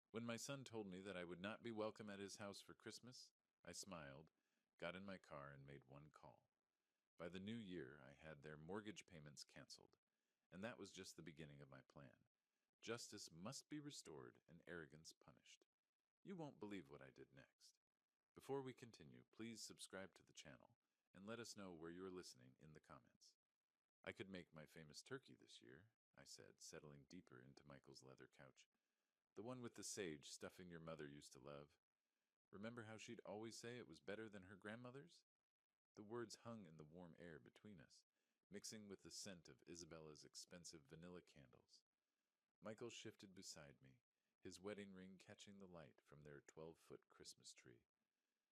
When my son told me that I would not be welcome at his house for Christmas, I smiled, got in my car, and made one call. By the new year, I had their mortgage payments canceled, and that was just the beginning of my plan. Justice must be restored and arrogance punished. You won't believe what I did next. Before we continue, please subscribe to the channel and let us know where you are listening in the comments. I could make my famous turkey this year, I said, settling deeper into Michael's leather couch. The one with the sage stuffing your mother used to love. Remember how she'd always say it was better than her grandmother's? The words hung in the warm air between us, mixing with the scent of Isabella's expensive vanilla candles. Michael shifted beside me, his wedding ring catching the light from their 12-foot Christmas tree.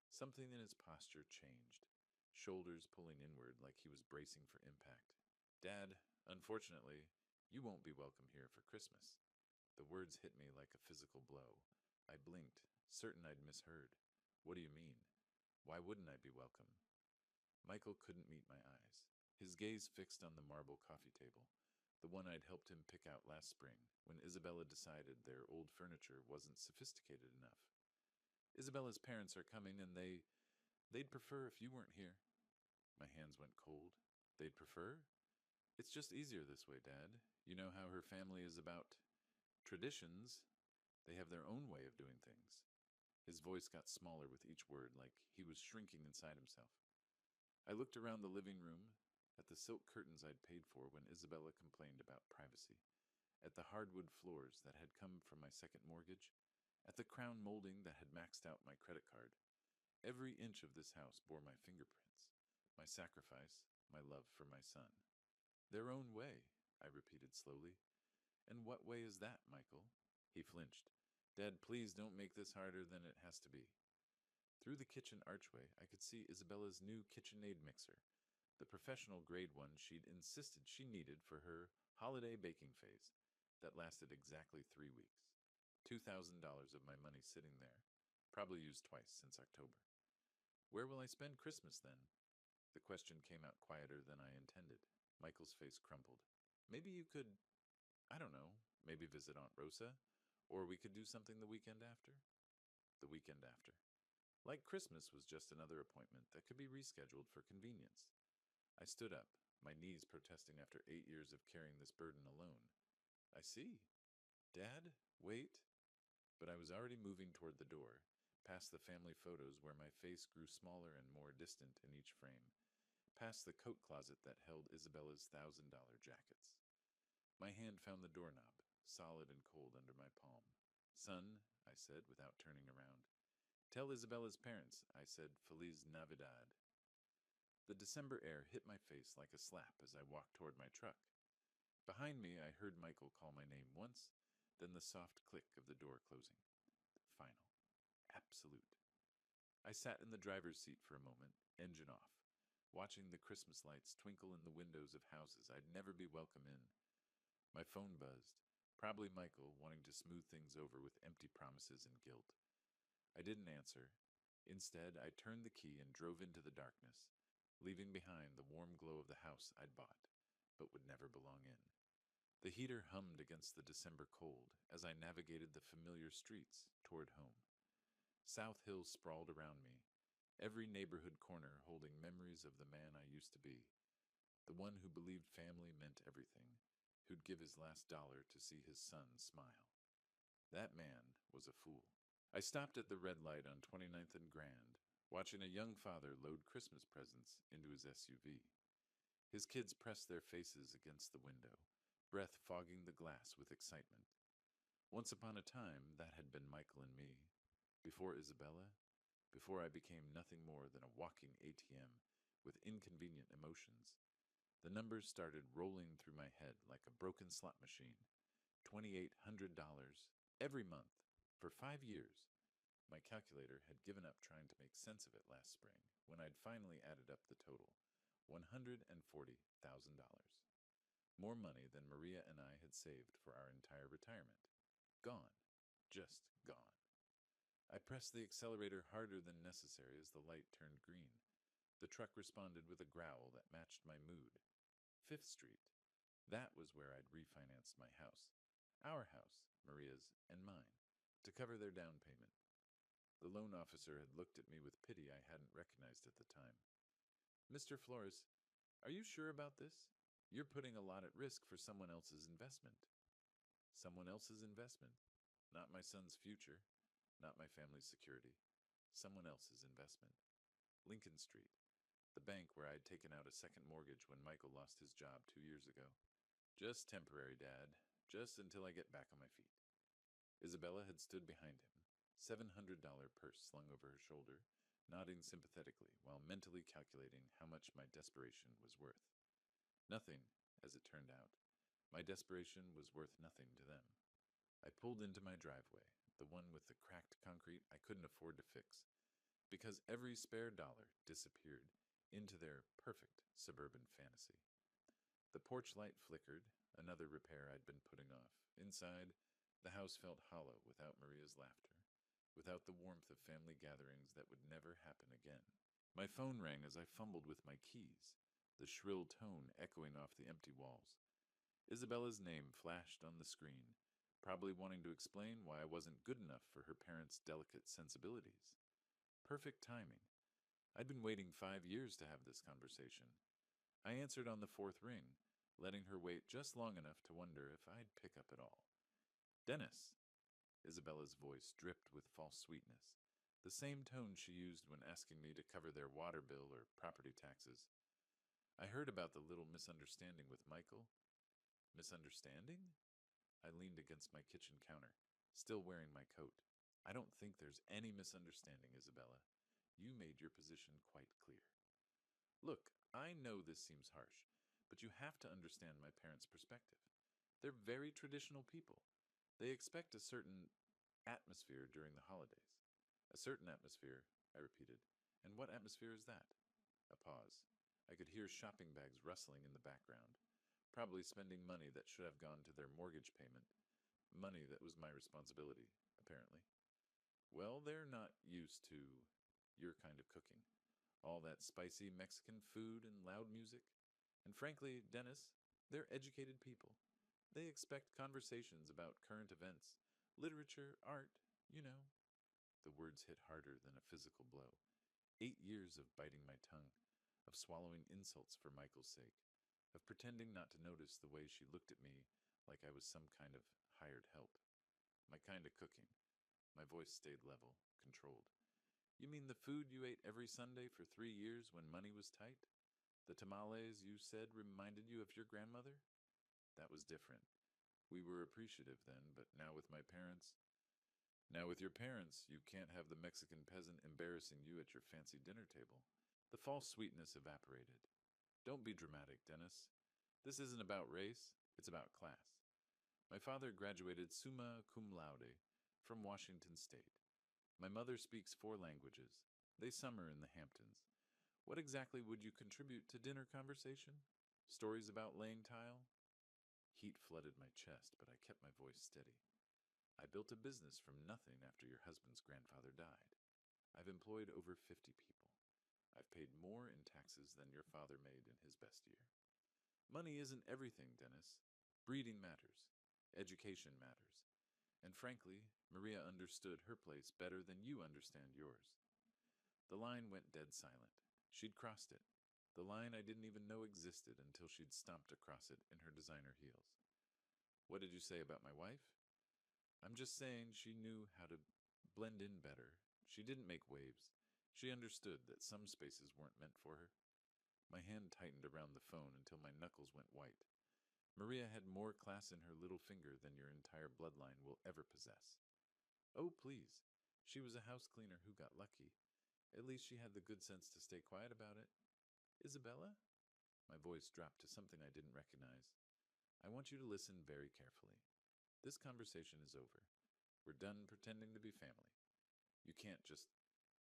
Something in his posture changed, shoulders pulling inward like he was bracing for impact. Dad, unfortunately, you won't be welcome here for Christmas. The words hit me like a physical blow. I blinked, certain I'd misheard. What do you mean? Why wouldn't I be welcome? Michael couldn't meet my eyes. His gaze fixed on the marble coffee table, the one I'd helped him pick out last spring when Isabella decided their old furniture wasn't sophisticated enough. Isabella's parents are coming and they'd prefer if you weren't here. My hands went cold. They'd prefer? It's just easier this way, Dad. You know how her family is about traditions. They have their own way of doing things. His voice got smaller with each word, like he was shrinking inside himself. I looked around the living room, at the silk curtains I'd paid for when Isabella complained about privacy, at the hardwood floors that had come from my second mortgage, at the crown molding that had maxed out my credit card. Every inch of this house bore my fingerprints, my sacrifice, my love for my son. Their own way, I repeated slowly. And what way is that, Michael? He flinched. Dad, please don't make this harder than it has to be. Through the kitchen archway, I could see Isabella's new KitchenAid mixer, the professional grade one she'd insisted she needed for her holiday baking phase that lasted exactly 3 weeks. $2,000 of my money sitting there, probably used twice since October. Where will I spend Christmas then? The question came out quieter than I intended. Michael's face crumpled. Maybe you could, I don't know, maybe visit Aunt Rosa? Or we could do something the weekend after? The weekend after. Like Christmas was just another appointment that could be rescheduled for convenience. I stood up, my knees protesting after 8 years of carrying this burden alone. I see. Dad, wait. But I was already moving toward the door, past the family photos where my face grew smaller and more distant in each frame, past the coat closet that held Isabella's $1,000 jackets. My hand found the doorknob, solid and cold under my palm. Son, I said without turning around. Tell Isabella's parents I said Feliz Navidad. The December air hit my face like a slap as I walked toward my truck. Behind me, I heard Michael call my name once, then the soft click of the door closing. Final. Absolute. I sat in the driver's seat for a moment, engine off, watching the Christmas lights twinkle in the windows of houses I'd never be welcome in. My phone buzzed, probably Michael wanting to smooth things over with empty promises and guilt. I didn't answer. Instead, I turned the key and drove into the darkness, leaving behind the warm glow of the house I'd bought, but would never belong in. The heater hummed against the December cold as I navigated the familiar streets toward home. South Hills sprawled around me, every neighborhood corner holding memories of the man I used to be, the one who believed family meant everything, who'd give his last dollar to see his son smile. That man was a fool. I stopped at the red light on 29th and Grand, watching a young father load Christmas presents into his SUV. His kids pressed their faces against the window, breath fogging the glass with excitement. Once upon a time, that had been Michael and me. Before Isabella, before I became nothing more than a walking ATM with inconvenient emotions, the numbers started rolling through my head like a broken slot machine. $2,800 every month for 5 years. My calculator had given up trying to make sense of it last spring when I'd finally added up the total $140,000. More money than Maria and I had saved for our entire retirement. Gone. Just gone. I pressed the accelerator harder than necessary as the light turned green. The truck responded with a growl that matched my mood. Fifth Street. That was where I'd refinanced my house. Our house, Maria's and mine. to cover their down payment. The loan officer had looked at me with pity I hadn't recognized at the time. Mr. Flores, are you sure about this? You're putting a lot at risk for someone else's investment. Someone else's investment? Not my son's future, not my family's security. Someone else's investment. Lincoln Street, the bank where I'd taken out a second mortgage when Michael lost his job 2 years ago. Just temporary, Dad. Just until I get back on my feet. Isabella had stood behind him, $700 purse slung over her shoulder, nodding sympathetically while mentally calculating how much my desperation was worth. Nothing, as it turned out. My desperation was worth nothing to them. I pulled into my driveway, the one with the cracked concrete I couldn't afford to fix, because every spare dollar disappeared into their perfect suburban fantasy. The porch light flickered, another repair I'd been putting off. Inside, the house felt hollow without Maria's laughter, without the warmth of family gatherings that would never happen again. My phone rang as I fumbled with my keys, the shrill tone echoing off the empty walls. Isabella's name flashed on the screen, probably wanting to explain why I wasn't good enough for her parents' delicate sensibilities. Perfect timing. I'd been waiting 5 years to have this conversation. I answered on the fourth ring, letting her wait just long enough to wonder if I'd pick up at all. Dennis. Isabella's voice dripped with false sweetness, the same tone she used when asking me to cover their water bill or property taxes. I heard about the little misunderstanding with Michael. Misunderstanding? I leaned against my kitchen counter, still wearing my coat. I don't think there's any misunderstanding, Isabella. You made your position quite clear. Look, I know this seems harsh, but you have to understand my parents' perspective. They're very traditional people. They expect a certain atmosphere during the holidays. A certain atmosphere, I repeated. And what atmosphere is that? A pause. I could hear shopping bags rustling in the background, probably spending money that should have gone to their mortgage payment. Money that was my responsibility, apparently. Well, they're not used to your kind of cooking. All that spicy Mexican food and loud music. And frankly, Dennis, they're educated people. They expect conversations about current events, literature, art, you know. The words hit harder than a physical blow. 8 years of biting my tongue, of swallowing insults for Michael's sake, of pretending not to notice the way she looked at me like I was some kind of hired help. My kind of cooking. My voice stayed level, controlled. You mean the food you ate every Sunday for 3 years when money was tight? The tamales you said reminded you of your grandmother? That was different. We were appreciative then, but now with my parents... Now with your parents, you can't have the Mexican peasant embarrassing you at your fancy dinner table. The false sweetness evaporated. Don't be dramatic, Dennis. This isn't about race, it's about class. My father graduated summa cum laude from Washington State. My mother speaks 4 languages. They summer in the Hamptons. What exactly would you contribute to dinner conversation? Stories about laying tile? Heat flooded my chest, but I kept my voice steady. I built a business from nothing after your husband's grandfather died. I've employed over 50 people. I've paid more in taxes than your father made in his best year. Money isn't everything, Dennis. Breeding matters. Education matters. And frankly, Maria understood her place better than you understand yours. The line went dead silent. She'd crossed it. The line I didn't even know existed until she'd stomped across it in her designer heels. What did you say about my wife? I'm just saying she knew how to blend in better. She didn't make waves. She understood that some spaces weren't meant for her. My hand tightened around the phone until my knuckles went white. Maria had more class in her little finger than your entire bloodline will ever possess. Oh, please. She was a house cleaner who got lucky. At least she had the good sense to stay quiet about it. Isabella? My voice dropped to something I didn't recognize. I want you to listen very carefully. This conversation is over. We're done pretending to be family. You can't just...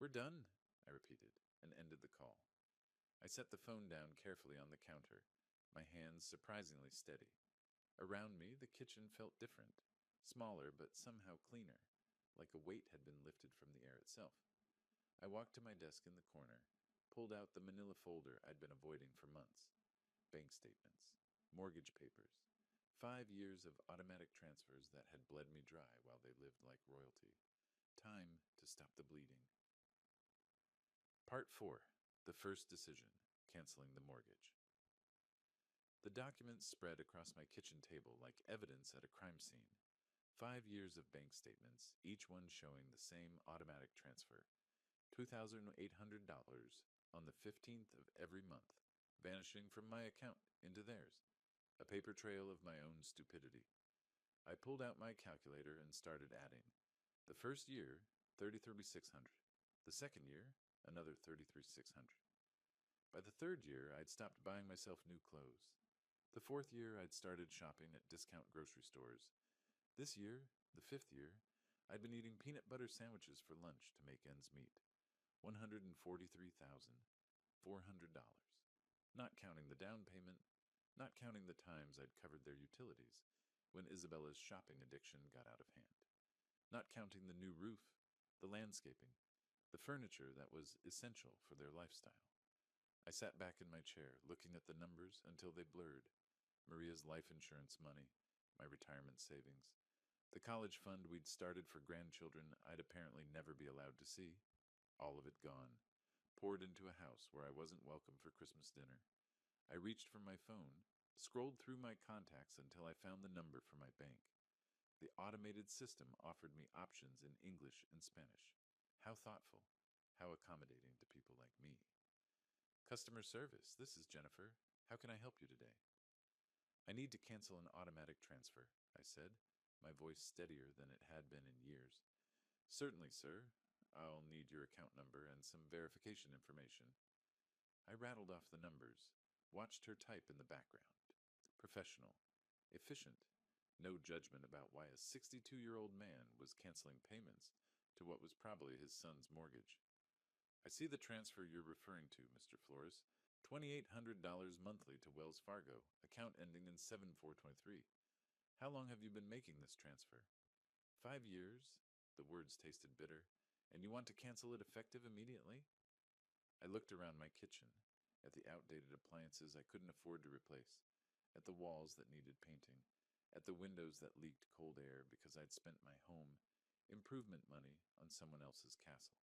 We're done, I repeated, and ended the call. I set the phone down carefully on the counter, my hands surprisingly steady. Around me, the kitchen felt different, smaller but somehow cleaner, like a weight had been lifted from the air itself. I walked to my desk in the corner, pulled out the manila folder I'd been avoiding for months. Bank statements, mortgage papers, 5 years of automatic transfers that had bled me dry while they lived like royalty. Time to stop the bleeding. Part 4. The first decision, canceling the mortgage. The documents spread across my kitchen table like evidence at a crime scene. 5 years of bank statements, each one showing the same automatic transfer. $2,800 on the 15th of every month, vanishing from my account into theirs. A paper trail of my own stupidity. I pulled out my calculator and started adding. The first year, $33,600. The second year, another $33,600. By the third year, I'd stopped buying myself new clothes. The fourth year, I'd started shopping at discount grocery stores. This year, the fifth year, I'd been eating peanut butter sandwiches for lunch to make ends meet. $143,400. Not counting the down payment, not counting the times I'd covered their utilities when Isabella's shopping addiction got out of hand. Not counting the new roof, the landscaping, the furniture that was essential for their lifestyle. I sat back in my chair, looking at the numbers until they blurred. Maria's life insurance money, my retirement savings, the college fund we'd started for grandchildren I'd apparently never be allowed to see. All of it gone, poured into a house where I wasn't welcome for Christmas dinner. I reached for my phone, scrolled through my contacts until I found the number for my bank. The automated system offered me options in English and Spanish. How thoughtful, how accommodating to people like me. Customer service, this is Jennifer. How can I help you today? I need to cancel an automatic transfer, I said, my voice steadier than it had been in years. Certainly, sir. I'll need your account number and some verification information. I rattled off the numbers, watched her type in the background. Professional, efficient, no judgment about why a 62-year-old man was canceling payments to what was probably his son's mortgage. I see the transfer you're referring to, Mr. Flores. $2,800 monthly to Wells Fargo, account ending in 7423. How long have you been making this transfer? 5 years. The words tasted bitter. And you want to cancel it effective immediately? I looked around my kitchen, at the outdated appliances I couldn't afford to replace, at the walls that needed painting, at the windows that leaked cold air because I'd spent my home improvement money on someone else's castle.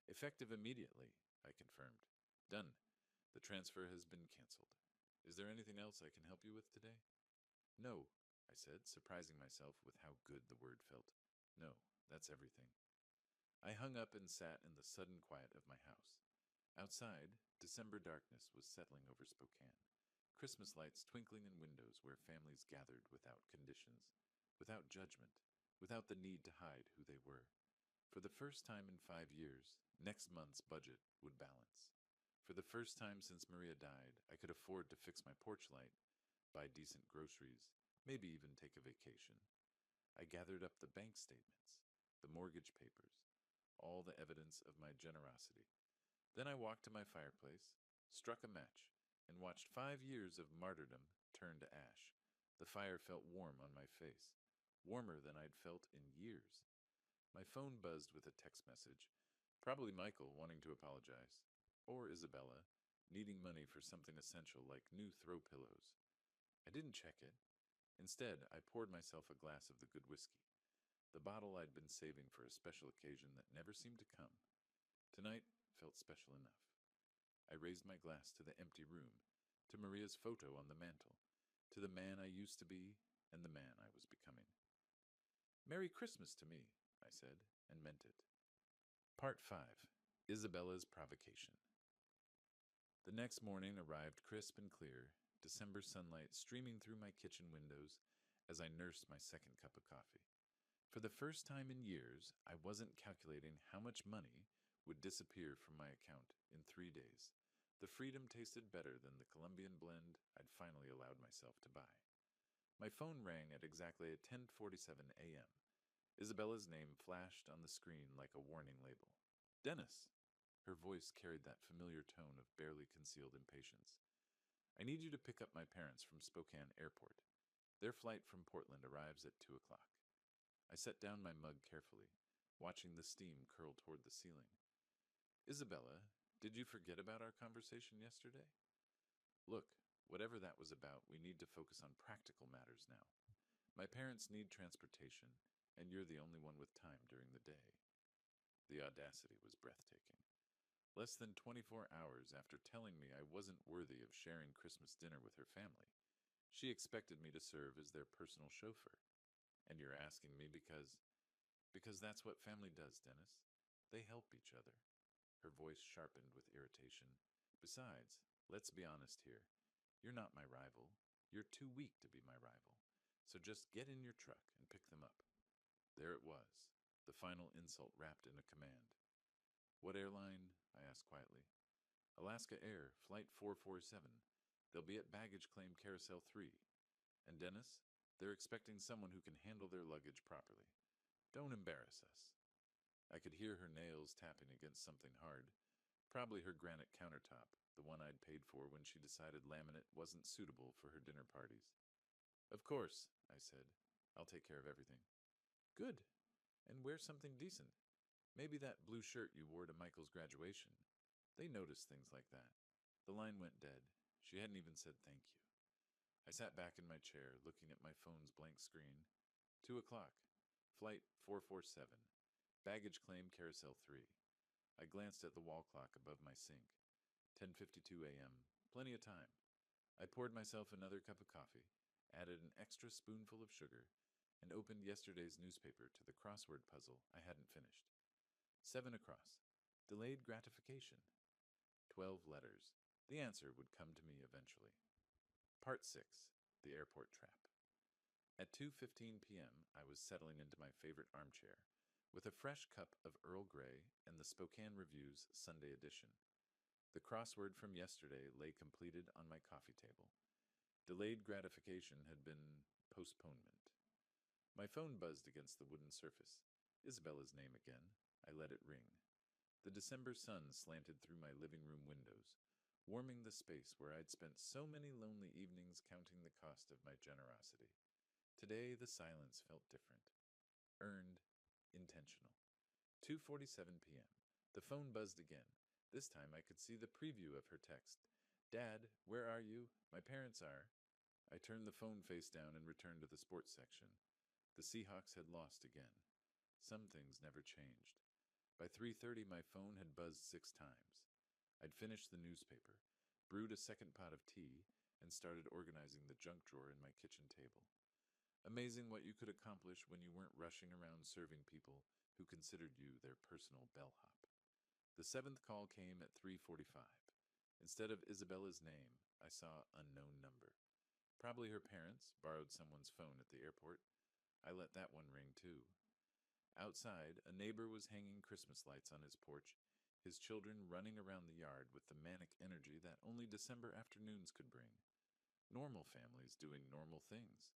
Effective immediately, I confirmed. Done. The transfer has been canceled. Is there anything else I can help you with today? No, I said, surprising myself with how good the word felt. No, that's everything. I hung up and sat in the sudden quiet of my house. Outside, December darkness was settling over Spokane. Christmas lights twinkling in windows where families gathered without conditions, without judgment, without the need to hide who they were. For the first time in 5 years, next month's budget would balance. For the first time since Maria died, I could afford to fix my porch light, buy decent groceries, maybe even take a vacation. I gathered up the bank statements, the mortgage papers, all the evidence of my generosity. Then I walked to my fireplace, struck a match, and watched 5 years of martyrdom turn to ash. The fire felt warm on my face, warmer than I'd felt in years. My phone buzzed with a text message, probably Michael wanting to apologize, or Isabella, needing money for something essential like new throw pillows. I didn't check it. Instead, I poured myself a glass of the good whiskey, the bottle I'd been saving for a special occasion that never seemed to come. Tonight felt special enough. I raised my glass to the empty room, to Maria's photo on the mantel, to the man I used to be and the man I was becoming. Merry Christmas to me, I said, and meant it. Part 5. Isabella's Provocation. The next morning arrived crisp and clear, December sunlight streaming through my kitchen windows as I nursed my second cup of coffee. For the first time in years, I wasn't calculating how much money would disappear from my account in 3 days. The freedom tasted better than the Colombian blend I'd finally allowed myself to buy. My phone rang at exactly 10:47 a.m. Isabella's name flashed on the screen like a warning label. Dennis! Her voice carried that familiar tone of barely concealed impatience. I need you to pick up my parents from Spokane Airport. Their flight from Portland arrives at 2 o'clock. I set down my mug carefully, watching the steam curl toward the ceiling. Isabella, did you forget about our conversation yesterday? Look, Whatever that was about, we need to focus on practical matters now. My parents need transportation, and you're the only one with time during the day. The audacity was breathtaking. Less than 24 hours after telling me I wasn't worthy of sharing Christmas dinner with her family, she expected me to serve as their personal chauffeur. And you're asking me because that's what family does, Dennis. They help each other. Her voice sharpened with irritation. Besides, let's be honest here. You're not my rival. You're too weak to be my rival. So just get in your truck and pick them up. There it was, the final insult wrapped in a command. What airline? I asked quietly. Alaska Air, Flight 447. They'll be at baggage claim Carousel 3. And Dennis, they're expecting someone who can handle their luggage properly. Don't embarrass us. I could hear her nails tapping against something hard, probably her granite countertop, the one I'd paid for when she decided laminate wasn't suitable for her dinner parties. Of course, I said. I'll take care of everything. Good. And wear something decent. Maybe that blue shirt you wore to Michael's graduation. They notice things like that. The line went dead. She hadn't even said thank you. I sat back in my chair, looking at my phone's blank screen. 2 o'clock. Flight 447. Baggage claim Carousel 3. I glanced at the wall clock above my sink. 10:52 a.m. Plenty of time. I poured myself another cup of coffee, added an extra spoonful of sugar, and opened yesterday's newspaper to the crossword puzzle I hadn't finished. 7 across. Delayed gratification. 12 letters. The answer would come to me eventually. Part 6. The Airport Trap. At 2:15 p.m., I was settling into my favorite armchair, with a fresh cup of Earl Grey and the Spokane Review's Sunday edition. The crossword from yesterday lay completed on my coffee table. Delayed gratification had been postponement. My phone buzzed against the wooden surface. Isabella's name again. I let it ring. The December sun slanted through my living room windows, warming the space where I'd spent so many lonely evenings counting the cost of my generosity. Today the silence felt different. Earned, intentional. 2:47 p.m. The phone buzzed again. This time I could see the preview of her text. Dad, where are you? My parents are. I turned the phone face down and returned to the sports section. The Seahawks had lost again. Some things never changed. By 3:30 my phone had buzzed 6 times. I'd finished the newspaper, brewed a second pot of tea, and started organizing the junk drawer in my kitchen table. Amazing what you could accomplish when you weren't rushing around serving people who considered you their personal bellhop. The 7th call came at 3:45. Instead of Isabella's name, I saw unknown number. Probably her parents borrowed someone's phone at the airport. I let that one ring too. Outside, a neighbor was hanging Christmas lights on his porch, his children running around the yard with the manic energy that only December afternoons could bring. Normal families doing normal things.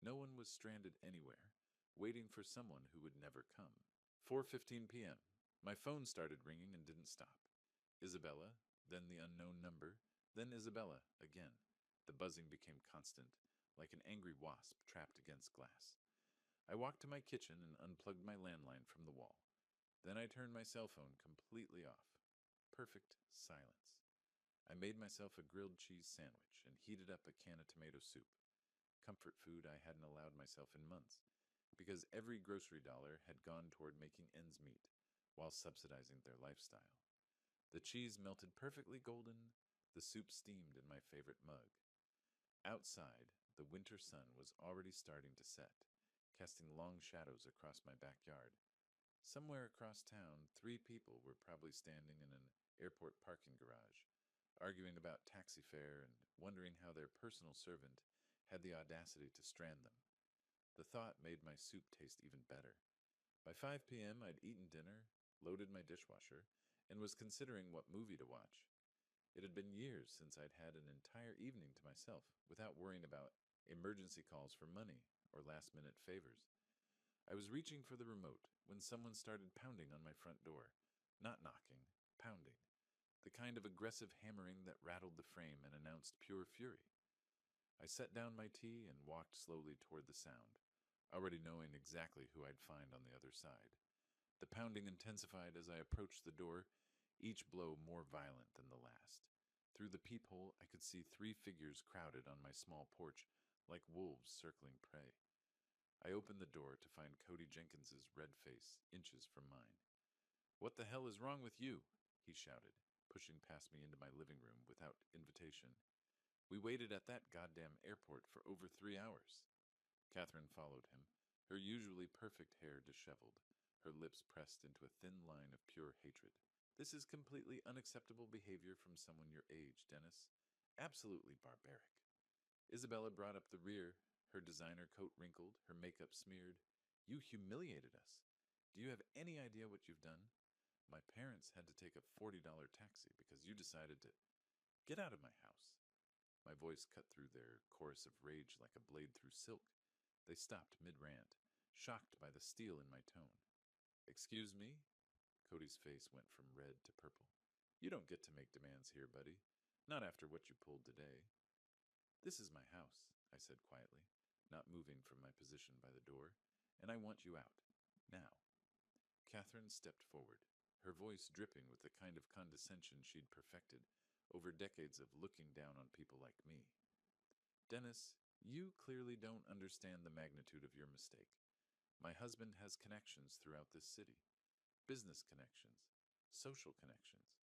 No one was stranded anywhere, waiting for someone who would never come. 4:15 p.m. My phone started ringing and didn't stop. Isabella, then the unknown number, then Isabella again. The buzzing became constant, like an angry wasp trapped against glass. I walked to my kitchen and unplugged my landline from the wall. Then I turned my cell phone completely off. Perfect silence. I made myself a grilled cheese sandwich and heated up a can of tomato soup. Comfort food I hadn't allowed myself in months, because every grocery dollar had gone toward making ends meet, while subsidizing their lifestyle. The cheese melted perfectly golden, the soup steamed in my favorite mug. Outside, the winter sun was already starting to set, casting long shadows across my backyard. Somewhere across town, 3 people were probably standing in an airport parking garage, arguing about taxi fare and wondering how their personal servant had the audacity to strand them. The thought made my soup taste even better. By 5 p.m., I'd eaten dinner, loaded my dishwasher, and was considering what movie to watch. It had been years since I'd had an entire evening to myself without worrying about emergency calls for money or last-minute favors. I was reaching for the remote when someone started pounding on my front door. Not knocking, pounding. The kind of aggressive hammering that rattled the frame and announced pure fury. I set down my tea and walked slowly toward the sound, already knowing exactly who I'd find on the other side. The pounding intensified as I approached the door, each blow more violent than the last. Through the peephole, I could see 3 figures crowded on my small porch, like wolves circling prey. I opened the door to find Cody Jenkins's red face inches from mine. "What the hell is wrong with you?" he shouted, pushing past me into my living room without invitation. "We waited at that goddamn airport for over 3 hours." Catherine followed him, her usually perfect hair disheveled, her lips pressed into a thin line of pure hatred. "This is completely unacceptable behavior from someone your age, Dennis. Absolutely barbaric." Isabella brought up the rear, her designer coat wrinkled, her makeup smeared. "You humiliated us. Do you have any idea what you've done? My parents had to take a $40 taxi because you decided to get out of my house." My voice cut through their chorus of rage like a blade through silk. They stopped mid-rant, shocked by the steel in my tone. "Excuse me?" Cody's face went from red to purple. "You don't get to make demands here, buddy. Not after what you pulled today." "This is my house," I said quietly, not moving from my position by the door, "and I want you out. Now." Catherine stepped forward, her voice dripping with the kind of condescension she'd perfected over decades of looking down on people like me. "Dennis, you clearly don't understand the magnitude of your mistake. My husband has connections throughout this city. Business connections. Social connections.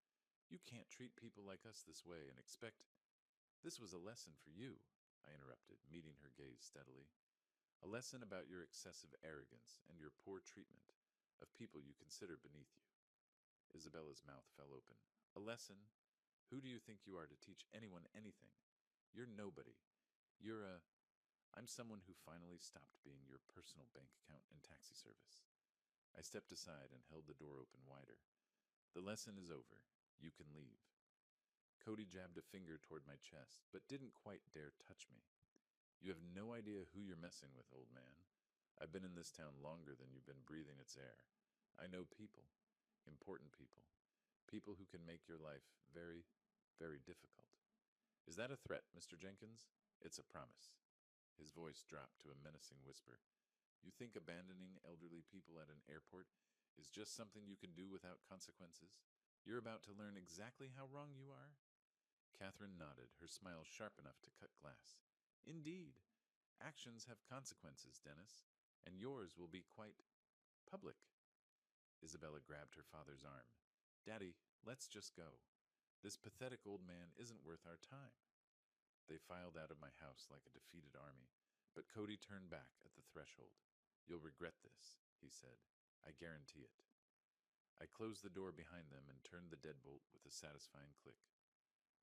You can't treat people like us this way and expect—" "This was a lesson for you," I interrupted, meeting her gaze steadily. "A lesson about your excessive arrogance and your poor treatment of people you consider beneath you." Isabella's mouth fell open. "A lesson? Who do you think you are to teach anyone anything? You're nobody. You're a— I'm someone who finally stopped being your personal bank account and taxi service." I stepped aside and held the door open wider. "The lesson is over. You can leave." Cody jabbed a finger toward my chest, but didn't quite dare touch me. "You have no idea who you're messing with, old man. I've been in this town longer than you've been breathing its air. I know people. Important people. People who can make your life very, very difficult." "Is that a threat, Mr. Jenkins?" "It's a promise." His voice dropped to a menacing whisper. "You think abandoning elderly people at an airport is just something you can do without consequences? You're about to learn exactly how wrong you are?" Catherine nodded, her smile sharp enough to cut glass. "Indeed. Actions have consequences, Dennis, and yours will be quite public." Isabella grabbed her father's arm. "Daddy, let's just go. This pathetic old man isn't worth our time." They filed out of my house like a defeated army, but Cody turned back at the threshold. "You'll regret this," he said. "I guarantee it." I closed the door behind them and turned the deadbolt with a satisfying click.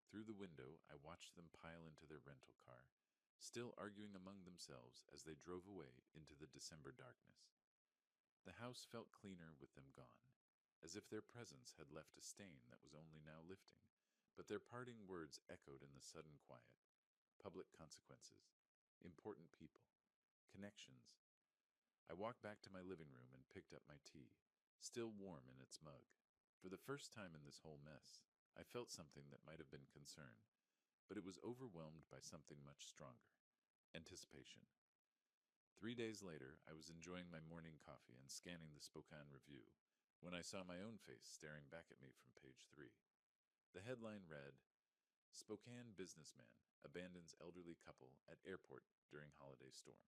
Through the window, I watched them pile into their rental car, still arguing among themselves as they drove away into the December darkness. The house felt cleaner with them gone, as if their presence had left a stain that was only now lifting, but their parting words echoed in the sudden quiet. Public consequences. Important people. Connections. I walked back to my living room and picked up my tea, still warm in its mug. For the first time in this whole mess, I felt something that might have been concern, but it was overwhelmed by something much stronger: anticipation. 3 days later, I was enjoying my morning coffee and scanning the Spokane Review when I saw my own face staring back at me from page 3. The headline read, "Spokane Businessman Abandons Elderly Couple at Airport During Holiday Storm."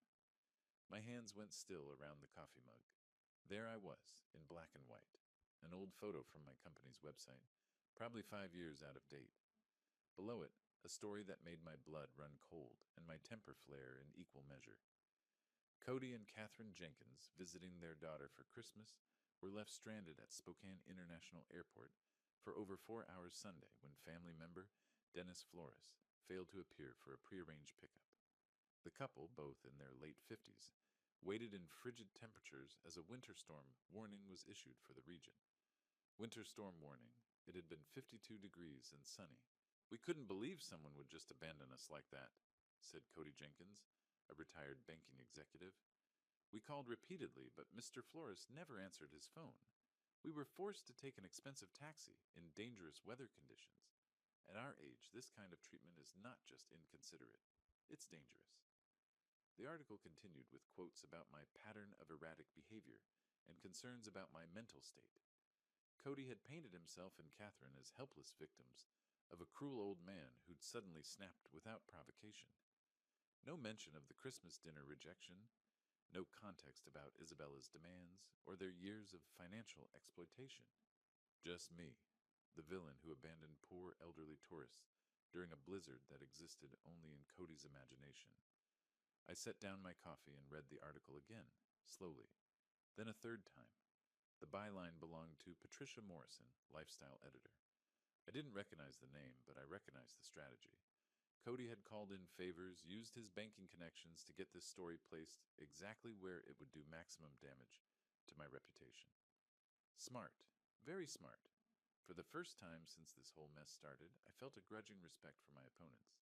My hands went still around the coffee mug. There I was, in black and white, an old photo from my company's website, probably 5 years out of date. Below it, a story that made my blood run cold and my temper flare in equal measure. Cody and Catherine Jenkins, visiting their daughter for Christmas, were left stranded at Spokane International Airport for over 4 hours Sunday when family member Dennis Flores failed to appear for a prearranged pickup. The couple, both in their late 50s, waited in frigid temperatures as a winter storm warning was issued for the region. Winter storm warning. It had been 52 degrees and sunny. "We couldn't believe someone would just abandon us like that," said Cody Jenkins, a retired banking executive. "We called repeatedly, but Mr. Flores never answered his phone. We were forced to take an expensive taxi in dangerous weather conditions. At our age, this kind of treatment is not just inconsiderate, it's dangerous." The article continued with quotes about my pattern of erratic behavior and concerns about my mental state. Cody had painted himself and Catherine as helpless victims of a cruel old man who'd suddenly snapped without provocation. No mention of the Christmas dinner rejection, no context about Isabella's demands or their years of financial exploitation. Just me, the villain who abandoned poor elderly tourists during a blizzard that existed only in Cody's imagination. I set down my coffee and read the article again, slowly, then a third time. The byline belonged to Patricia Morrison, lifestyle editor. I didn't recognize the name, but I recognized the strategy. Cody had called in favors, used his banking connections to get this story placed exactly where it would do maximum damage to my reputation. Smart, very smart. For the first time since this whole mess started, I felt a grudging respect for my opponents.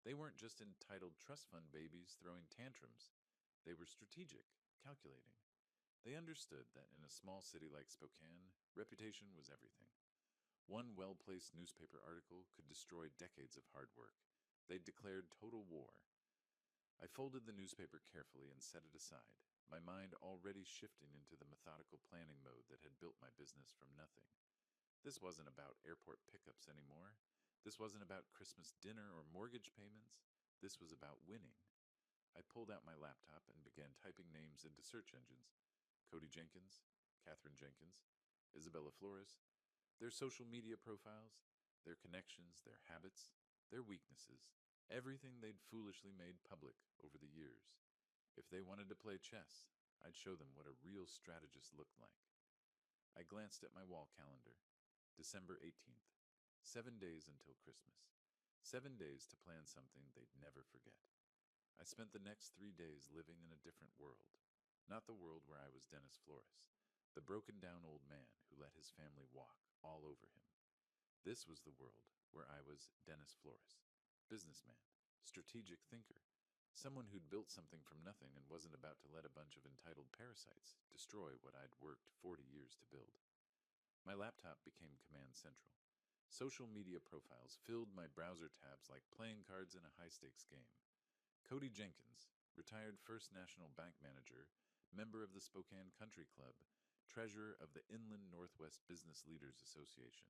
They weren't just entitled trust fund babies throwing tantrums. They were strategic, calculating. They understood that in a small city like Spokane, reputation was everything. One well placed newspaper article could destroy decades of hard work. They'd declared total war. I folded the newspaper carefully and set it aside, my mind already shifting into the methodical planning mode that had built my business from nothing. This wasn't about airport pickups anymore. This wasn't about Christmas dinner or mortgage payments. This was about winning. I pulled out my laptop and began typing names into search engines. Cody Jenkins, Catherine Jenkins, Isabella Flores, their social media profiles, their connections, their habits, their weaknesses, everything they'd foolishly made public over the years. If they wanted to play chess, I'd show them what a real strategist looked like. I glanced at my wall calendar. December 18th. 7 days until Christmas. 7 days to plan something they'd never forget. I spent the next 3 days living in a different world. Not the world where I was Dennis Flores, the broken down old man who let his family walk all over him. This was the world where I was Dennis Flores, businessman, strategic thinker, someone who'd built something from nothing and wasn't about to let a bunch of entitled parasites destroy what I'd worked 40 years to build. My laptop became command central. Social media profiles filled my browser tabs like playing cards in a high-stakes game. Cody Jenkins, retired First National Bank manager, member of the Spokane Country Club, treasurer of the Inland Northwest Business Leaders Association.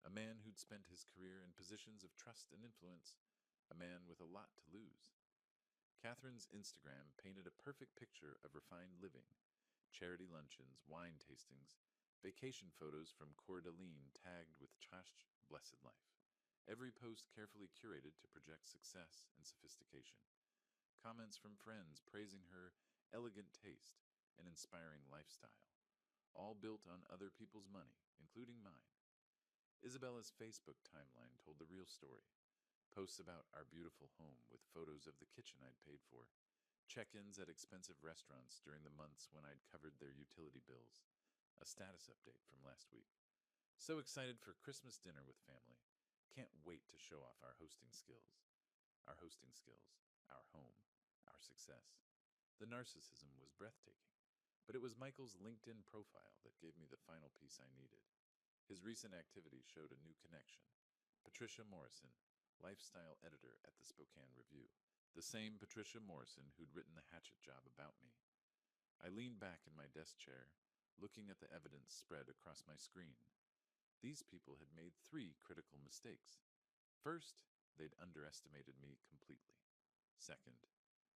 A man who'd spent his career in positions of trust and influence. A man with a lot to lose. Catherine's Instagram painted a perfect picture of refined living. Charity luncheons, wine tastings, vacation photos from Coeur d'Alene tagged with Chash Blessed Life. Every post carefully curated to project success and sophistication. Comments from friends praising her elegant taste and inspiring lifestyle. All built on other people's money, including mine. Isabella's Facebook timeline told the real story. Posts about our beautiful home with photos of the kitchen I'd paid for. Check-ins at expensive restaurants during the months when I'd covered their utility bills. A status update from last week. So excited for Christmas dinner with family. Can't wait to show off our hosting skills. Our hosting skills. Our home. Our success. The narcissism was breathtaking. But it was Michael's LinkedIn profile that gave me the final piece I needed. His recent activity showed a new connection. Patricia Morrison, lifestyle editor at the Spokane Review. The same Patricia Morrison who'd written the hatchet job about me. I leaned back in my desk chair, looking at the evidence spread across my screen. These people had made 3 critical mistakes. First, they'd underestimated me completely. Second,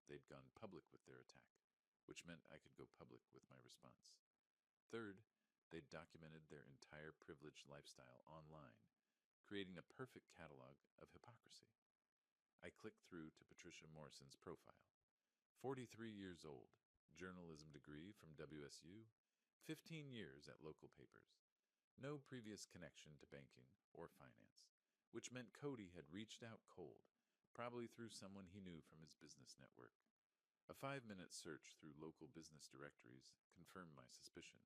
they'd gone public with their attack, which meant I could go public with my response. Third, they'd documented their entire privileged lifestyle online, creating a perfect catalog of hypocrisy. I clicked through to Patricia Morrison's profile. 43 years old, journalism degree from WSU, 15 years at local papers. No previous connection to banking or finance, which meant Cody had reached out cold, probably through someone he knew from his business network. A 5-minute search through local business directories confirmed my suspicion.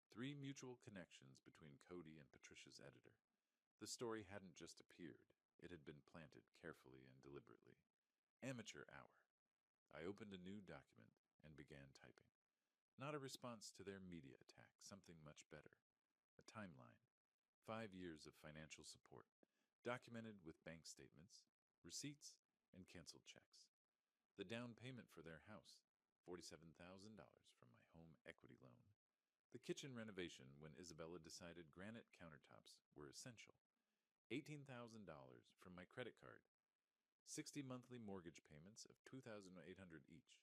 3 mutual connections between Cody and Patricia's editor. The story hadn't just appeared, it had been planted carefully and deliberately. Amateur hour. I opened a new document and began typing. Not a response to their media attack, something much better. A timeline. 5 years of financial support, documented with bank statements, receipts, and canceled checks. The down payment for their house, $47,000 from my home equity loan. The kitchen renovation when Isabella decided granite countertops were essential. $18,000 from my credit card, 60 monthly mortgage payments of $2,800 each,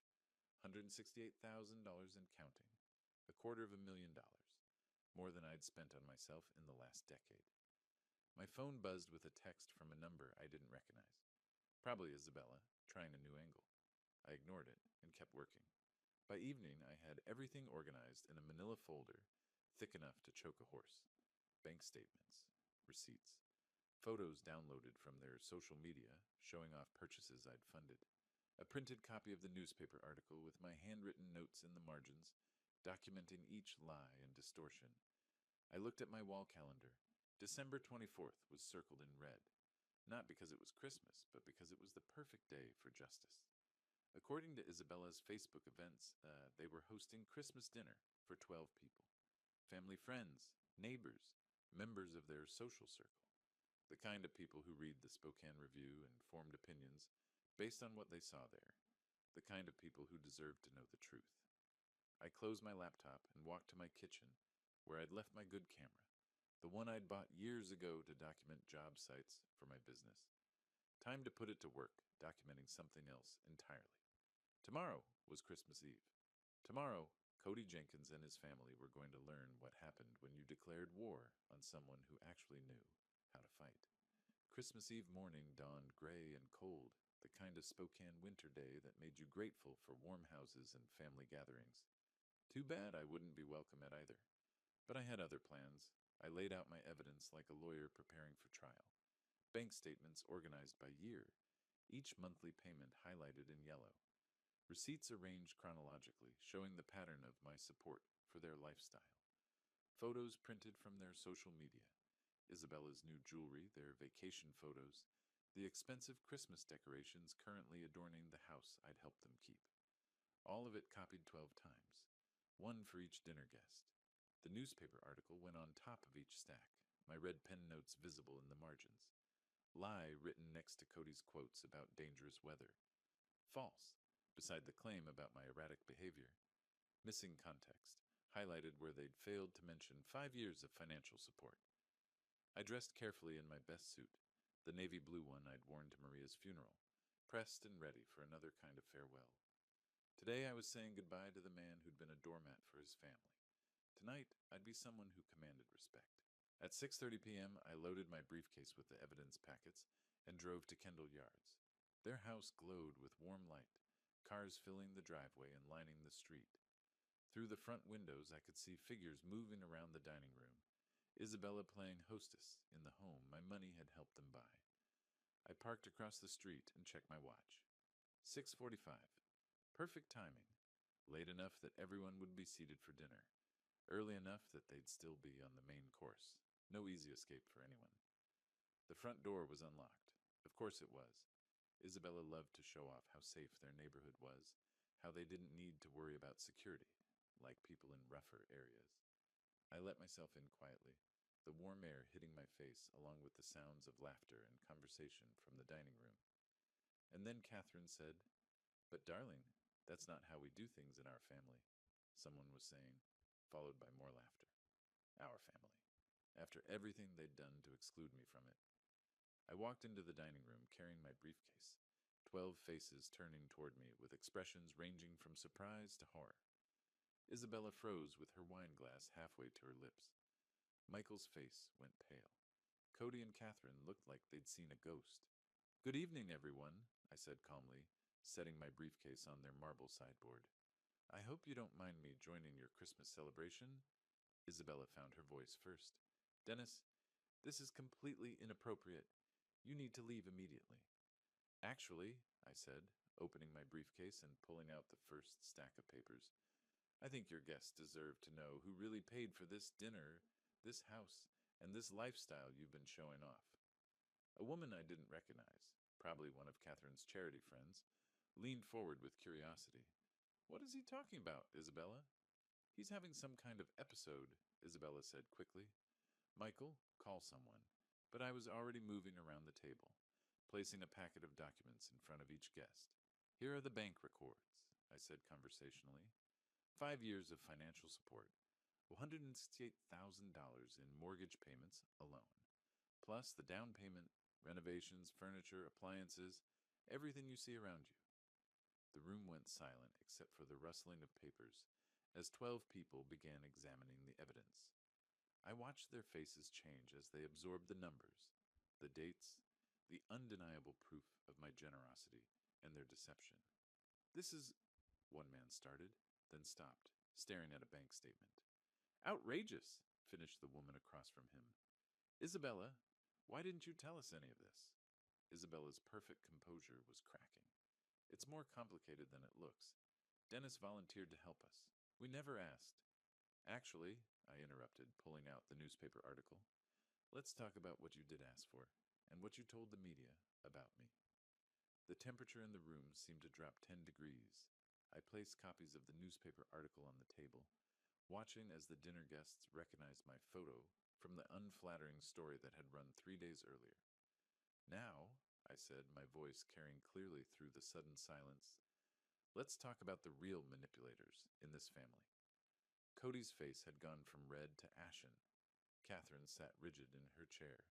$168,000 and counting, $250,000, more than I'd spent on myself in the last decade. My phone buzzed with a text from a number I didn't recognize. Probably Isabella, trying a new angle. I ignored it and kept working. By evening, I had everything organized in a manila folder thick enough to choke a horse. Bank statements, receipts, photos downloaded from their social media showing off purchases I'd funded, a printed copy of the newspaper article with my handwritten notes in the margins, documenting each lie and distortion. I looked at my wall calendar. December 24th was circled in red, not because it was Christmas, but because it was the perfect day for justice. According to Isabella's Facebook events, they were hosting Christmas dinner for 12 people. Family friends, neighbors, members of their social circle. The kind of people who read the Spokane Review and formed opinions based on what they saw there. The kind of people who deserved to know the truth. I closed my laptop and walked to my kitchen, where I'd left my good camera, the one I'd bought years ago to document job sites for my business. Time to put it to work, documenting something else entirely. Tomorrow was Christmas Eve. Tomorrow, Cody Jenkins and his family were going to learn what happened when you declared war on someone who actually knew how to fight. Christmas Eve morning dawned gray and cold, the kind of Spokane winter day that made you grateful for warm houses and family gatherings. Too bad I wouldn't be welcome at either. But I had other plans. I laid out my evidence like a lawyer preparing for trial. Bank statements organized by year, each monthly payment highlighted in yellow. Receipts arranged chronologically, showing the pattern of my support for their lifestyle. Photos printed from their social media. Isabella's new jewelry, their vacation photos, the expensive Christmas decorations currently adorning the house I'd helped them keep. All of it copied 12 times, one for each dinner guest. The newspaper article went on top of each stack, my red pen notes visible in the margins. Lie written next to Cody's quotes about dangerous weather. False, beside the claim about my erratic behavior. Missing context, highlighted where they'd failed to mention 5 years of financial support. I dressed carefully in my best suit, the navy blue one I'd worn to Maria's funeral, pressed and ready for another kind of farewell. Today I was saying goodbye to the man who'd been a doormat for his family. Tonight I'd be someone who commanded respect. At 6:30 p.m., I loaded my briefcase with the evidence packets and drove to Kendall Yards. Their house glowed with warm light, cars filling the driveway and lining the street. Through the front windows, I could see figures moving around the dining room. Isabella playing hostess in the home my money had helped them buy. I parked across the street and checked my watch. 6:45. Perfect timing. Late enough that everyone would be seated for dinner. Early enough that they'd still be on the main course. No easy escape for anyone. The front door was unlocked. Of course it was. Isabella loved to show off how safe their neighborhood was, how they didn't need to worry about security, like people in rougher areas. I let myself in quietly, the warm air hitting my face along with the sounds of laughter and conversation from the dining room. And then Catherine said, "But darling, that's not how we do things in our family," someone was saying, followed by more laughter. Our family. After everything they'd done to exclude me from it. I walked into the dining room carrying my briefcase, 12 faces turning toward me with expressions ranging from surprise to horror. Isabella froze with her wine glass halfway to her lips. Michael's face went pale. Cody and Catherine looked like they'd seen a ghost. "Good evening, everyone," I said calmly, setting my briefcase on their marble sideboard. "I hope you don't mind me joining your Christmas celebration." Isabella found her voice first. "Dennis, this is completely inappropriate. You need to leave immediately." "Actually," I said, opening my briefcase and pulling out the first stack of papers, "I think your guests deserve to know who really paid for this dinner, this house, and this lifestyle you've been showing off." A woman I didn't recognize, probably one of Catherine's charity friends, leaned forward with curiosity. "What is he talking about, Isabella?" "He's having some kind of episode," Isabella said quickly. "Michael, call someone." But I was already moving around the table, placing a packet of documents in front of each guest. "Here are the bank records," I said conversationally. 5 years of financial support, $168,000 in mortgage payments alone. plus the down payment, renovations, furniture, appliances, everything you see around you. The room went silent except for the rustling of papers as 12 people began examining the evidence. I watched their faces change as they absorbed the numbers, the dates, the undeniable proof of my generosity and their deception. This is, one man started, then stopped, staring at a bank statement. Outrageous, finished the woman across from him. Isabella, why didn't you tell us any of this? Isabella's perfect composure was cracking. It's more complicated than it looks. Dennis volunteered to help us. We never asked. Actually, I interrupted, pulling out the newspaper article, let's talk about what you did ask for, and what you told the media about me. The temperature in the room seemed to drop 10 degrees. I placed copies of the newspaper article on the table, watching as the dinner guests recognized my photo from the unflattering story that had run 3 days earlier. Now, I said, my voice carrying clearly through the sudden silence, let's talk about the real manipulators in this family. Cody's face had gone from red to ashen. Catherine sat rigid in her chair,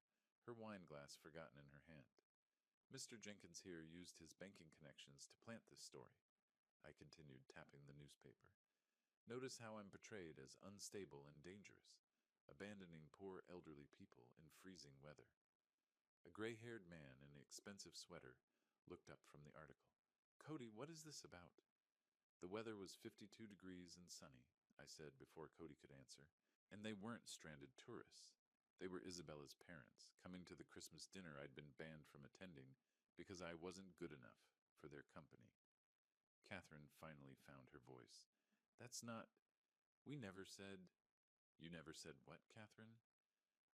her wine glass forgotten in her hand. Mr. Jenkins here used his banking connections to plant this story. I continued, tapping the newspaper. Notice how I'm portrayed as unstable and dangerous, abandoning poor elderly people in freezing weather. A gray-haired man in an expensive sweater looked up from the article. Cody, what is this about? The weather was 52 degrees and sunny, I said before Cody could answer, and they weren't stranded tourists. They were Isabella's parents, coming to the Christmas dinner I'd been banned from attending because I wasn't good enough for their company. Catherine finally found her voice. That's not... We never said... You never said what, Catherine?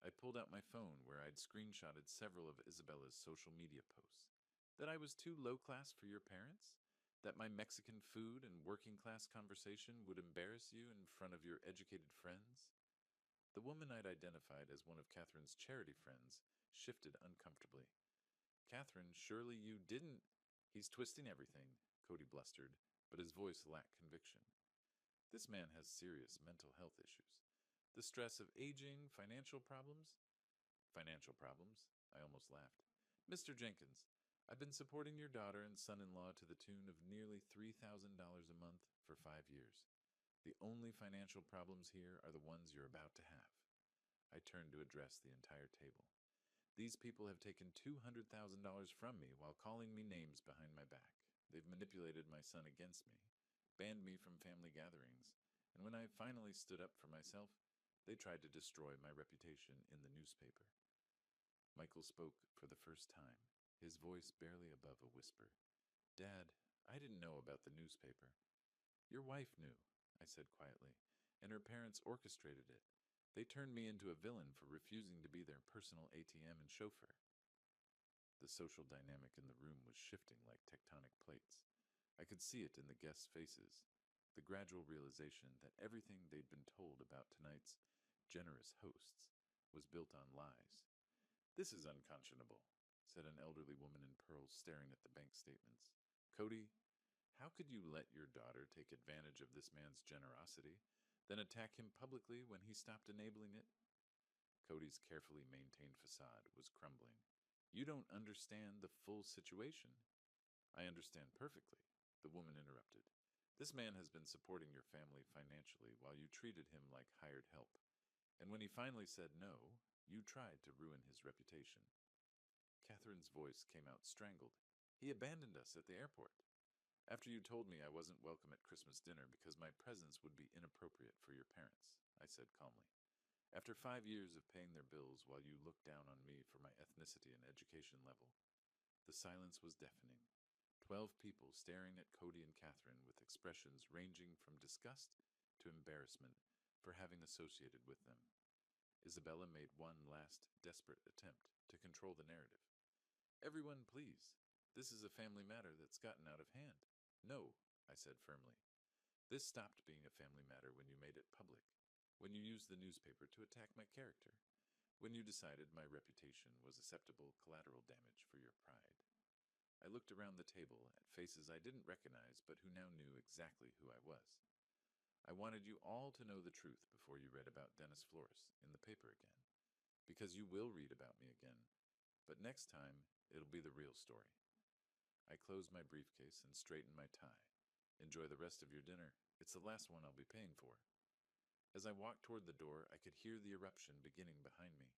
I pulled out my phone where I'd screenshotted several of Isabella's social media posts. That I was too low-class for your parents? That my Mexican food and working-class conversation would embarrass you in front of your educated friends? The woman I'd identified as one of Catherine's charity friends shifted uncomfortably. Catherine, surely you didn't... He's twisting everything, Cody blustered, but his voice lacked conviction. This man has serious mental health issues. The stress of aging, financial problems? Financial problems? I almost laughed. Mr. Jenkins, I've been supporting your daughter and son-in-law to the tune of nearly $3,000 a month for 5 years. The only financial problems here are the ones you're about to have. I turned to address the entire table. These people have taken $200,000 from me while calling me names behind my back. They've manipulated my son against me, banned me from family gatherings, and when I finally stood up for myself, they tried to destroy my reputation in the newspaper. Michael spoke for the first time, his voice barely above a whisper. Dad, I didn't know about the newspaper. Your wife knew, I said quietly, and her parents orchestrated it. They turned me into a villain for refusing to be their personal ATM and chauffeur. The social dynamic in the room was shifting like tectonic plates. I could see it in the guests' faces, the gradual realization that everything they'd been told about tonight's generous hosts was built on lies. This is unconscionable, said an elderly woman in pearls staring at the bank statements. Cody, how could you let your daughter take advantage of this man's generosity, then attack him publicly when he stopped enabling it? Cody's carefully maintained facade was crumbling. You don't understand the full situation. I understand perfectly, the woman interrupted. This man has been supporting your family financially while you treated him like hired help. And when he finally said no, you tried to ruin his reputation. Catherine's voice came out strangled. He abandoned us at the airport. After you told me I wasn't welcome at Christmas dinner because my presence would be inappropriate for your parents, I said calmly. After 5 years of paying their bills while you looked down on me for my ethnicity and education level. The silence was deafening. 12 people staring at Cody and Catherine with expressions ranging from disgust to embarrassment for having associated with them. Isabella made one last desperate attempt to control the narrative. Everyone, please. This is a family matter that's gotten out of hand. No, I said firmly. This stopped being a family matter when you made it public, when you used the newspaper to attack my character, when you decided my reputation was acceptable collateral damage for your pride. I looked around the table at faces I didn't recognize but who now knew exactly who I was. I wanted you all to know the truth before you read about Dennis Flores in the paper again, because you will read about me again, but next time it'll be the real story. I closed my briefcase and straightened my tie. Enjoy the rest of your dinner. It's the last one I'll be paying for. As I walked toward the door, I could hear the eruption beginning behind me.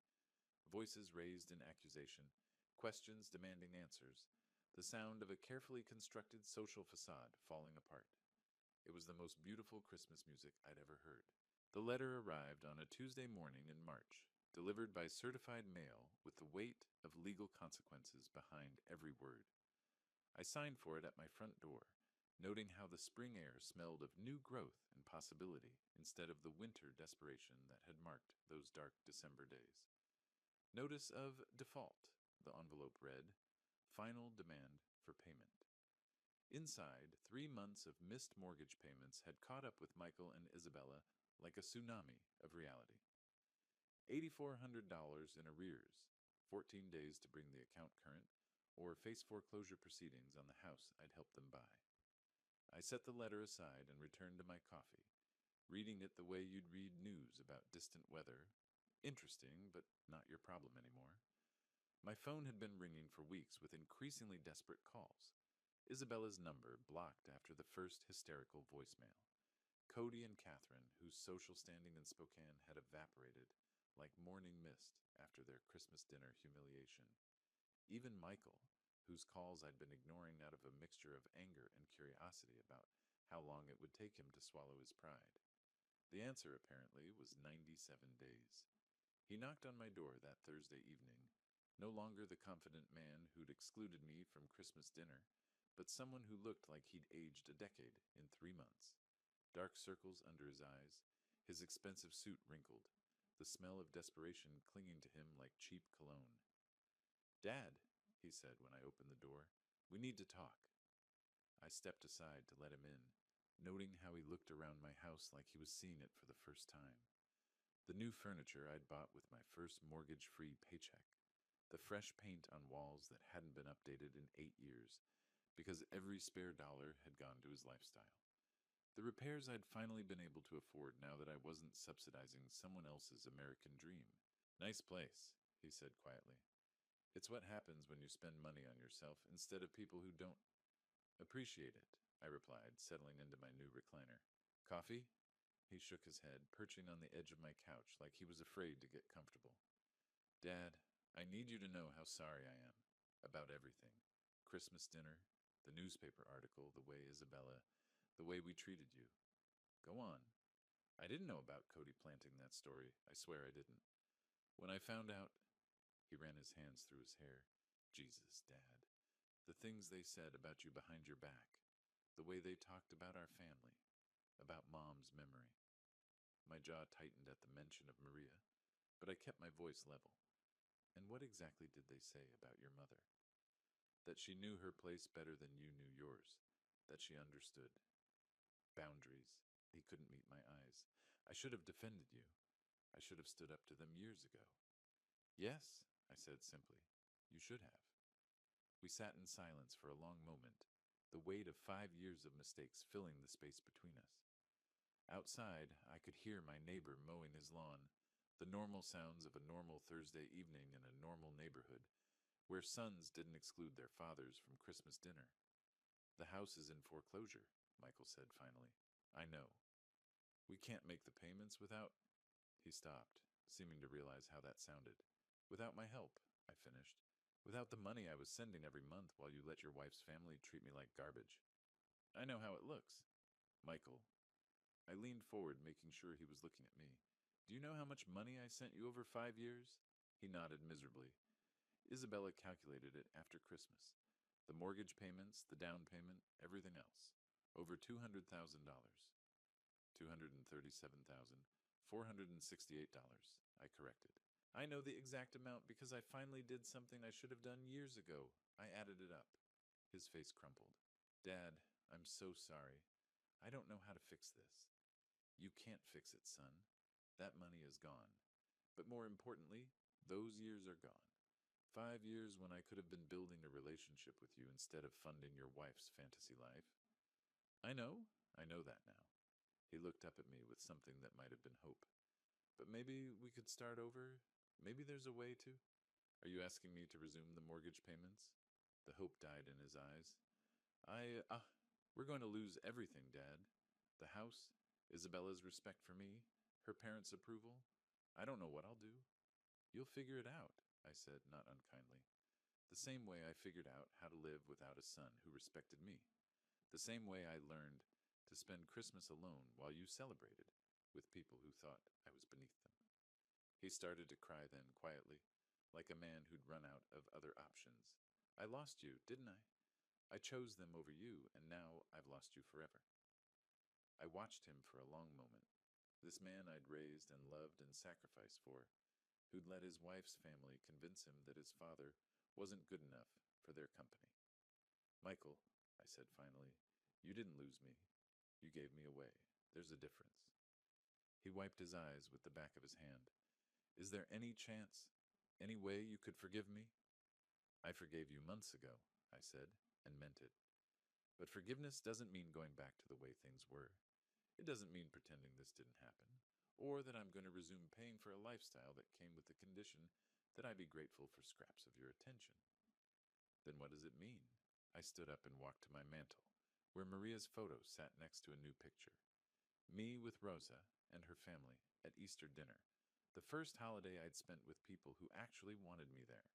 Voices raised in accusation, questions demanding answers, the sound of a carefully constructed social facade falling apart. It was the most beautiful Christmas music I'd ever heard. The letter arrived on a Tuesday morning in March, delivered by certified mail with the weight of legal consequences behind every word. I signed for it at my front door, noting how the spring air smelled of new growth and possibility instead of the winter desperation that had marked those dark December days. Notice of default, the envelope read, final demand for payment. Inside, 3 months of missed mortgage payments had caught up with Michael and Isabella like a tsunami of reality. $8,400 in arrears, 14 days to bring the account current, or face foreclosure proceedings on the house I'd helped them buy. I set the letter aside and returned to my coffee, reading it the way you'd read news about distant weather. Interesting, but not your problem anymore. My phone had been ringing for weeks with increasingly desperate calls. Isabella's number blocked after the first hysterical voicemail. Cody and Catherine, whose social standing in Spokane had evaporated like morning mist after their Christmas dinner humiliation. Even Michael, whose calls I'd been ignoring out of a mixture of anger and curiosity about how long it would take him to swallow his pride. The answer, apparently, was 97 days. He knocked on my door that Thursday evening, no longer the confident man who'd excluded me from Christmas dinner, but someone who looked like he'd aged a decade in 3 months. Dark circles under his eyes, his expensive suit wrinkled, the smell of desperation clinging to him like cheap cologne. "Dad," he said when I opened the door, "we need to talk." I stepped aside to let him in, noting how he looked around my house like he was seeing it for the first time. The new furniture I'd bought with my first mortgage-free paycheck. The fresh paint on walls that hadn't been updated in 8 years, because every spare dollar had gone to his lifestyle. The repairs I'd finally been able to afford now that I wasn't subsidizing someone else's American dream. "Nice place," he said quietly. "It's what happens when you spend money on yourself instead of people who don't appreciate it," I replied, settling into my new recliner. "Coffee?" He shook his head, perching on the edge of my couch like he was afraid to get comfortable. "Dad, I need you to know how sorry I am. About everything. Christmas dinner, the newspaper article, the way Isabella, the way we treated you." "Go on." "I didn't know about Cody planting that story. I swear I didn't. When I found out—" He ran his hands through his hair. "Jesus, Dad. The things they said about you behind your back. The way they talked about our family. About Mom's memory." My jaw tightened at the mention of Maria, but I kept my voice level. "And what exactly did they say about your mother?" "That she knew her place better than you knew yours. That she understood. Boundaries." He couldn't meet my eyes. "I should have defended you. I should have stood up to them years ago." "Yes," I said simply. "You should have." We sat in silence for a long moment, the weight of 5 years of mistakes filling the space between us. Outside, I could hear my neighbor mowing his lawn, the normal sounds of a normal Thursday evening in a normal neighborhood, where sons didn't exclude their fathers from Christmas dinner. "The house is in foreclosure," Michael said finally. "I know. We can't make the payments without—" He stopped, seeming to realize how that sounded. "Without my help," I finished. "Without the money I was sending every month while you let your wife's family treat me like garbage." "I know how it looks." "Michael." I leaned forward, making sure he was looking at me. "Do you know how much money I sent you over 5 years?" He nodded miserably. Isabella calculated it after Christmas. The mortgage payments, the down payment, everything else. Over $200,000. $237,468, I corrected. "I know the exact amount because I finally did something I should have done years ago. I added it up." His face crumpled. "Dad, I'm so sorry. I don't know how to fix this." "You can't fix it, son. That money is gone. But more importantly, those years are gone. 5 years when I could have been building a relationship with you instead of funding your wife's fantasy life." I know that now." He looked up at me with something that might have been hope. "But maybe we could start over? Maybe there's a way to? Are you asking me to resume the mortgage payments? The hope died in his eyes. We're going to lose everything, Dad. The house, Isabella's respect for me, her parents' approval. I don't know what I'll do. You'll figure it out, I said, not unkindly. The same way I figured out how to live without a son who respected me. The same way I learned to spend Christmas alone while you celebrated with people who thought I was beneath them. He started to cry then, quietly, like a man who'd run out of other options. I lost you, didn't I? I chose them over you, and now I've lost you forever. I watched him for a long moment. This man I'd raised and loved and sacrificed for, who'd let his wife's family convince him that his father wasn't good enough for their company. Michael, I said finally, you didn't lose me. You gave me away. There's a difference. He wiped his eyes with the back of his hand. Is there any chance, any way you could forgive me? I forgave you months ago, I said, and meant it. But forgiveness doesn't mean going back to the way things were. It doesn't mean pretending this didn't happen, or that I'm going to resume paying for a lifestyle that came with the condition that I be grateful for scraps of your attention. Then what does it mean? I stood up and walked to my mantel, where Maria's photo sat next to a new picture. Me with Rosa and her family at Easter dinner, the first holiday I'd spent with people who actually wanted me there.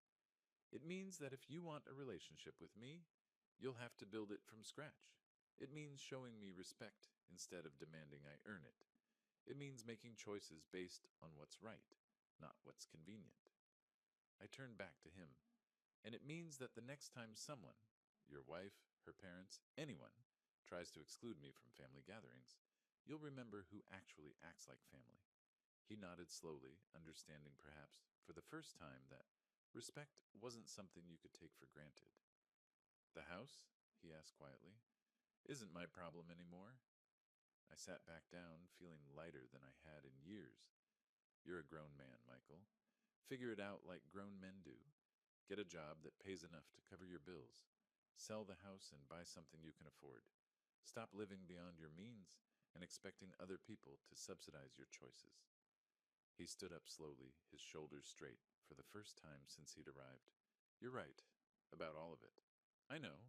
It means that if you want a relationship with me, you'll have to build it from scratch. It means showing me respect instead of demanding I earn it. It means making choices based on what's right, not what's convenient. I turned back to him, and it means that the next time someone, your wife, her parents, anyone, tries to exclude me from family gatherings, you'll remember who actually acts like family. He nodded slowly, understanding perhaps for the first time that respect wasn't something you could take for granted. The house, he asked quietly, isn't my problem anymore. I sat back down, feeling lighter than I had in years. You're a grown man, Michael. Figure it out like grown men do. Get a job that pays enough to cover your bills. Sell the house and buy something you can afford. Stop living beyond your means and expecting other people to subsidize your choices. He stood up slowly, his shoulders straight, for the first time since he'd arrived. You're right, about all of it. I know.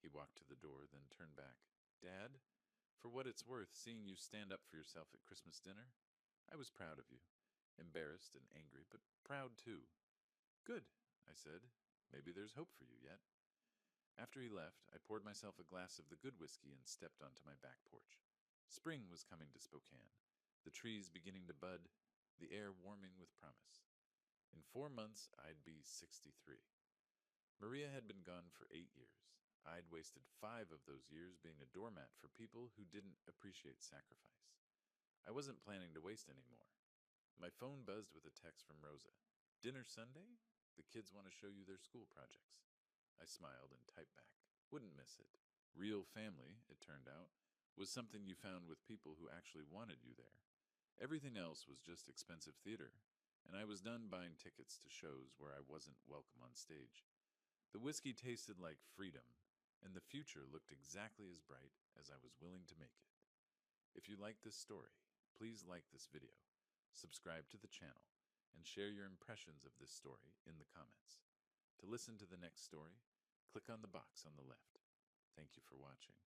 He walked to the door, then turned back. Dad, for what it's worth, seeing you stand up for yourself at Christmas dinner, I was proud of you. Embarrassed and angry, but proud too. Good, I said. Maybe there's hope for you yet. After he left, I poured myself a glass of the good whiskey and stepped onto my back porch. Spring was coming to Spokane, the trees beginning to bud, the air warming with promise. In 4 months, I'd be 63. Maria had been gone for 8 years. I'd wasted 5 of those years being a doormat for people who didn't appreciate sacrifice. I wasn't planning to waste any more. My phone buzzed with a text from Rosa. Dinner Sunday? The kids want to show you their school projects. I smiled and typed back. Wouldn't miss it. Real family, it turned out, was something you found with people who actually wanted you there. Everything else was just expensive theater, and I was done buying tickets to shows where I wasn't welcome on stage. The whiskey tasted like freedom, and the future looked exactly as bright as I was willing to make it. If you like this story, please like this video, subscribe to the channel, and share your impressions of this story in the comments. To listen to the next story, click on the box on the left. Thank you for watching.